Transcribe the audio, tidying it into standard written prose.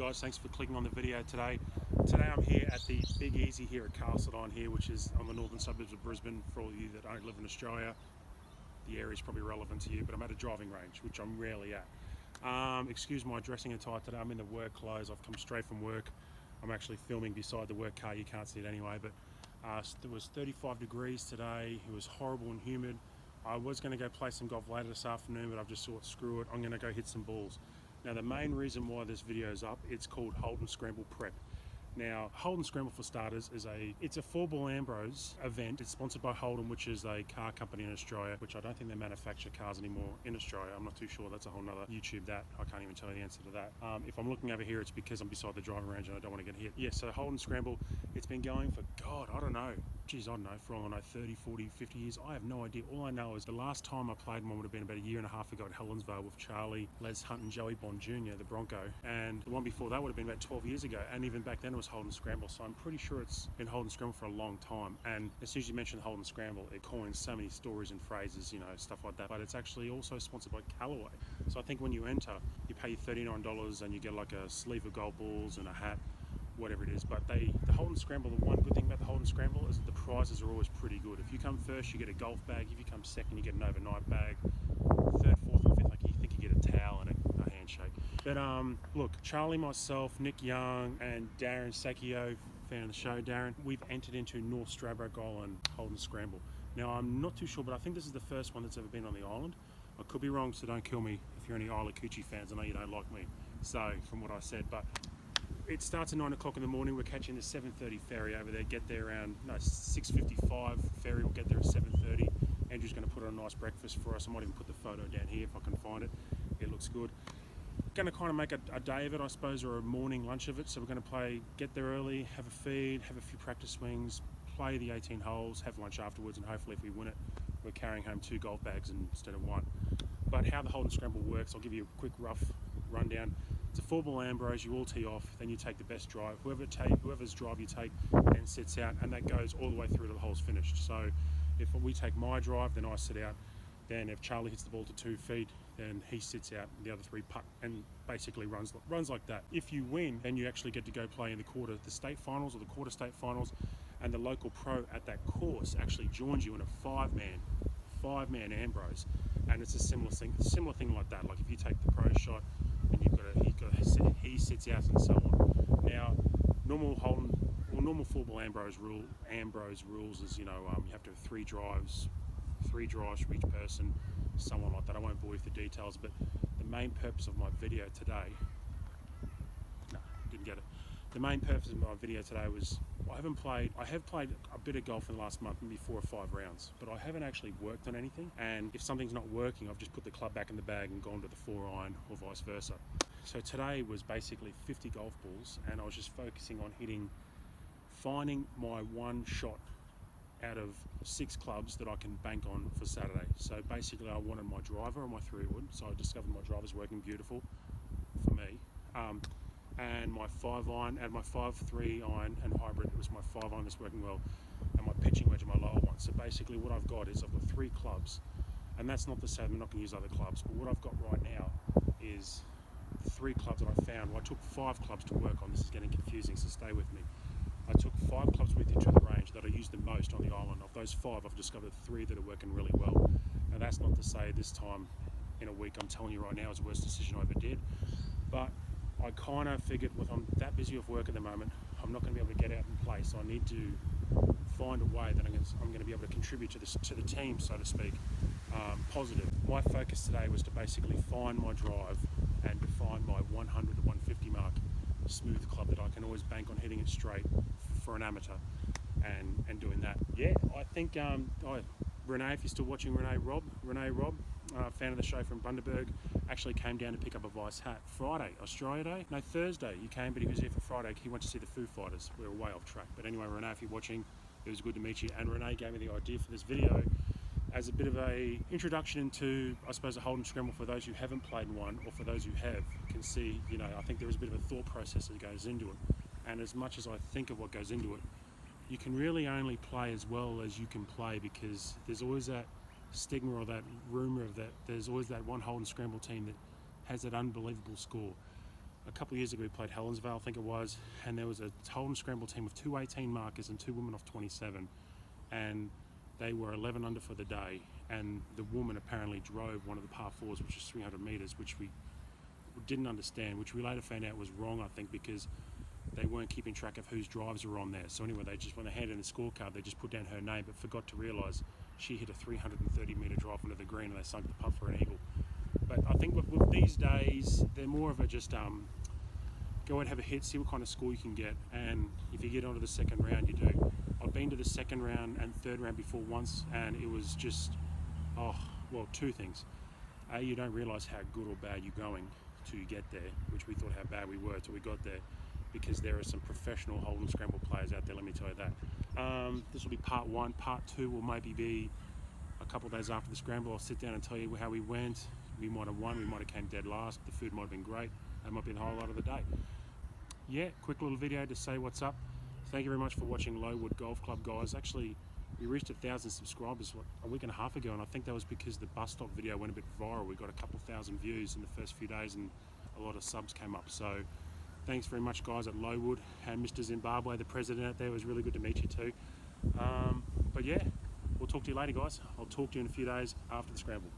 guys, thanks for clicking on the video today. Today I'm here at the Big Easy here at Castledine here, which is on the northern suburbs of Brisbane. For all of you that don't live in Australia, the area is probably relevant to you, but I'm at a driving range, which I'm rarely at. Excuse my dressing attire today. I'm in the work clothes. I've come straight from work. I'm actually filming beside the work car. You can't see it anyway, but it was 35 degrees today. It was horrible and humid. I was going to go play some golf later this afternoon, but I've just thought, screw it, I'm going to go hit some balls. Now, the main reason why this video is up, it's called Holden Scramble Prep. Now, Holden Scramble, for starters, it's a 4-ball Ambrose event. It's sponsored by Holden, which is a car company in Australia, which I don't think they manufacture cars anymore in Australia. I'm not too sure. That's a whole nother YouTube that. I can't even tell you the answer to that. If I'm looking over here, it's because I'm beside the driving range and I don't want to get hit. Yeah, so Holden Scramble, it's been going for, God, I don't know. Geez, I don't know, for all I know, 30, 40, 50 years. I have no idea. All I know is the last time I played one would have been about a year and a half ago at Helensvale with Charlie, Les Hunt and Joey Bond Jr., the Bronco. And the one before that would have been about 12 years ago. And even back then it was Holden Scramble. So I'm pretty sure it's been Holden Scramble for a long time. And as soon as you mention Holden Scramble, it coins so many stories and phrases, you know, stuff like that. But it's actually also sponsored by Callaway. So I think when you enter, you pay $39 and you get like a sleeve of golf balls and a hat, whatever it is. But the Holden Scramble, the one good thing about the Holden Scramble is that the prizes are always pretty good. If you come first, you get a golf bag. If you come second, you get an overnight bag. Third, fourth, and fifth, like you think you get a towel and a handshake. But look, Charlie, myself, Nick Young, and Darren Sakio, fan of the show, Darren, we've entered into North Stradbroke Island Holden Scramble. Now, I'm not too sure, but I think this is the first one that's ever been on the island. I could be wrong, so don't kill me if you're any Isla Coochie fans. I know you don't like me, so from what I said, but it starts at 9 o'clock in the morning. We're catching the 7:30 ferry over there. Get there around 6:55. Ferry will get there at 7:30. Andrew's going to put on a nice breakfast for us. I might even put the photo down here if I can find it. It looks good. Going to kind of make a day of it, I suppose, or a morning lunch of it. So we're going to get there early, have a feed, have a few practice swings, play the 18 holes, have lunch afterwards, and hopefully if we win it, we're carrying home 2 golf bags instead of 1. But how the Holden Scramble works, I'll give you a quick rough rundown. It's a 4-ball Ambrose. You all tee off, then you take the best drive. Whoever's drive you take then sits out, and that goes all the way through to the hole's finished. So if we take my drive, then I sit out. Then if Charlie hits the ball to 2 feet, then he sits out, and the other 3 putt, and basically runs like that. If you win, then you actually get to go play in the state finals or the quarter state finals, and the local pro at that course actually joins you in a 5-man Ambrose, and it's a similar thing like that. Like if you take the pro shot, and he sits out and so on. Now, normal 4-ball Ambrose rules is, you have to have 3 drives for each person, someone like that. I won't bore you with the details, but the main purpose of my video today, the main purpose of my video today was, I have played a bit of golf in the last month, maybe 4 or 5 rounds, but I haven't actually worked on anything. And if something's not working, I've just put the club back in the bag and gone to the 4-iron or vice versa. So today was basically 50 golf balls, and I was just focusing on finding my one shot out of 6 clubs that I can bank on for Saturday. So basically I wanted my driver and my 3-wood, so I discovered my driver's working beautiful for me. And my 5-iron and my 5-3-iron and hybrid, it was my 5-iron that's working well, and my pitching wedge and my lower one. So basically what I've got 3 clubs, and that's not to say I'm not going to use other clubs, but what I've got right now is 3 clubs that I found. Well, I took 5 clubs to work on. This is getting confusing, so stay with me. I took 5 clubs with me to the range that I use the most on the island. Of those 5, I've discovered 3 that are working really well. Now that's not to say this time in a week, I'm telling you right now, it's the worst decision I ever did. But I kind of figured, I'm that busy with work at the moment, I'm not going to be able to get out and play, so I need to find a way that I'm going to be able to contribute to the team, so to speak, positive. My focus today was to basically find my drive and to find my 100 to 150 mark smooth club that I can always bank on hitting it straight for an amateur and doing that. Yeah, I think Renee, if you're still watching, Renee Robb, fan of the show from Bundaberg, actually came down to pick up a Vice hat Friday, Australia Day? No, Thursday he came, but he was here for Friday. He went to see the Foo Fighters. We were way off track. But anyway, Renee, if you're watching, it was good to meet you. And Renee gave me the idea for this video as a bit of a introduction into, I suppose, a Holden Scramble for those who haven't played one, or for those who have, can see, I think there is a bit of a thought process that goes into it. And as much as I think of what goes into it, you can really only play as well as you can play, because there's always that stigma or that rumor of that there's always that one Holden Scramble team that has that unbelievable score. a couple of years ago we played Helensvale, I think it was, and there was a Holden Scramble team of 2 18 markers and 2 women off 27, and they were 11 under for the day, and the woman apparently drove one of the par 4s, which is 300 metres, which we didn't understand, which we later found out was wrong, I think, because they weren't keeping track of whose drives were on there. So anyway, they just, when they handed in the scorecard, they just put down her name, but forgot to realise she hit a 330 metre drive into the green, and they sunk the putt for an eagle. But I think with these days, they're more of a just go and have a hit, see what kind of score you can get, and if you get onto the second round, you do. I've been to the second round and third round before once, and it was just, well, 2 things. A, you don't realise how good or bad you're going till you get there, which we thought how bad we were till we got there, because there are some professional Holden Scramble players out there, let me tell you that. This will be part 1. Part 2 will maybe be a couple of days after the scramble. I'll sit down and tell you how we went. We might have won, we might have came dead last, the food might have been great, that might be the highlight of the day. Yeah, quick little video to say what's up. Thank you very much for watching Lowood Golf Club, guys. Actually, we reached 1,000 subscribers a week and a half ago, and I think that was because the bus stop video went a bit viral. We got a couple thousand views in the first few days, and a lot of subs came up. So thanks very much, guys, at Lowood. And Mr. Zimbabwe, the president out there, was really good to meet you too. But yeah, we'll talk to you later, guys. I'll talk to you in a few days after the scramble.